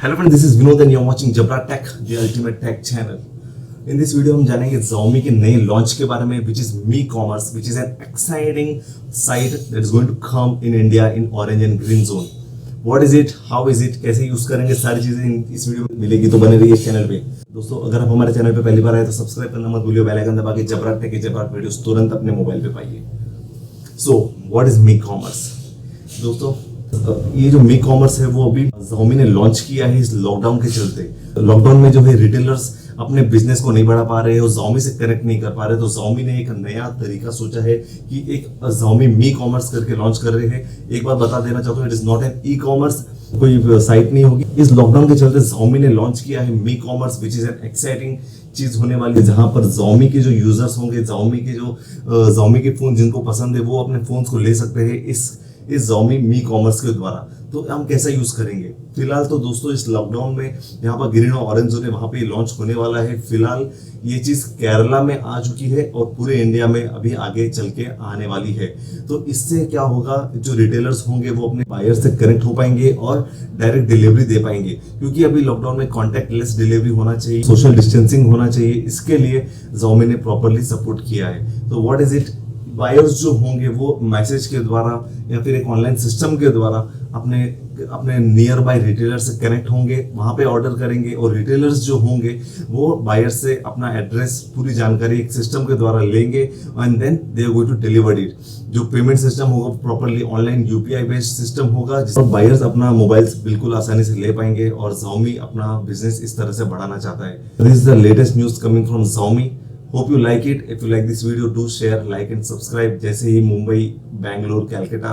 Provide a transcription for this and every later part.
Hello friends, this is Vinod and you're watching Jabraattech, the ultimate tech channel. In this video हम जानेंगे Xiaomi के नए launch के बारे में, which is Mi Commerce, which is an exciting site that is going to come in India in orange and green zone. What is it? How is it? कैसे use करेंगे? सारी चीजें इस वीडियो में मिलेगी, तो बने रहिए इस चैनल पे। दोस्तों, अगर आप हमारे चैनल पे पहली बार आए तो सब्सक्राइब करना मत भूलिए, बेल आइकन दबा के जबरात के जबरात वीडियोस तुरंत अपने मोबाइल पे पाइए। So what is Mi Commerce? दोस्तों, ये जो Mi Commerce है वो अभी Xiaomi ने लॉन्च किया है इस लॉकडाउन के चलते। लॉकडाउन में जो है रिटेलर्स अपने बिजनेस को नहीं बढ़ा पा रहे हैं और Xiaomi से कनेक्ट नहीं कर पा रहे, तो Xiaomi ने एक नया तरीका सोचा है कि एक Xiaomi Mi Commerce करके लॉन्च कर रहे हैं। एक बात बता देना चाहता हूँ, it is not an e commerce, कोई साइट नहीं होगी। इस लॉकडाउन के चलते Xiaomi ने लॉन्च किया है Mi Commerce, which is an exciting चीज होने वाली है, जहां पर Xiaomi के जो यूजर्स होंगे, Xiaomi के फोन जिनको पसंद है वो अपने फोन को ले सकते हैं इस Xiaomi Mi Commerce के द्वारा। तो हम कैसा यूज करेंगे? फिलहाल तो दोस्तों इस लॉकडाउन में यहाँ पर ग्रीन और ऑरेंज जोन है, वहां पे लॉन्च होने वाला है। फिलहाल ये चीज केरला में आ चुकी है और पूरे इंडिया में अभी आगे चल के आने वाली है। तो इससे क्या होगा, जो रिटेलर्स होंगे वो अपने बायर से कनेक्ट हो पाएंगे और डायरेक्ट डिलीवरी दे पाएंगे, क्योंकि अभी लॉकडाउन में कॉन्टैक्टलेस डिलीवरी होना चाहिए, सोशल डिस्टेंसिंग होना चाहिए। इसके लिए Xiaomi ने प्रॉपरली सपोर्ट किया है। तो व्हाट इज इट? बायर्स जो होंगे वो मैसेज के द्वारा या फिर एक ऑनलाइन सिस्टम के द्वारा अपने नियर बाय रिटेलर से कनेक्ट होंगे, वहां पे ऑर्डर करेंगे, और रिटेलर्स जो होंगे वो बायर से अपना एड्रेस, पूरी जानकारी एक सिस्टम के द्वारा लेंगे and then they are going to deliver it. जो पेमेंट सिस्टम होगा properly online UPI based system होगा, जिसमें बायर्स अपना मोबाइल बिल्कुल आसानी से ले पाएंगे, और Xiaomi अपना बिजनेस इस तरह से बढ़ाना चाहता है। This is the latest news coming from Xiaomi। Hope you like it. If you like this video, do share, like and subscribe. जैसे ही मुंबई, बैंगलोर, कैलकाटा,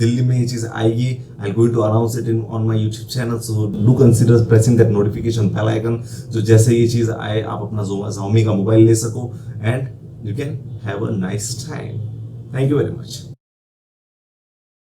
दिल्ली में ये चीज आएगी, I'll going to announce it on my YouTube channel. So do consider pressing that notification bell icon. जो जैसे ये चीज आए आप अपना Xiaomi का मोबाइल ले सको and you can have a nice time. Thank you very much.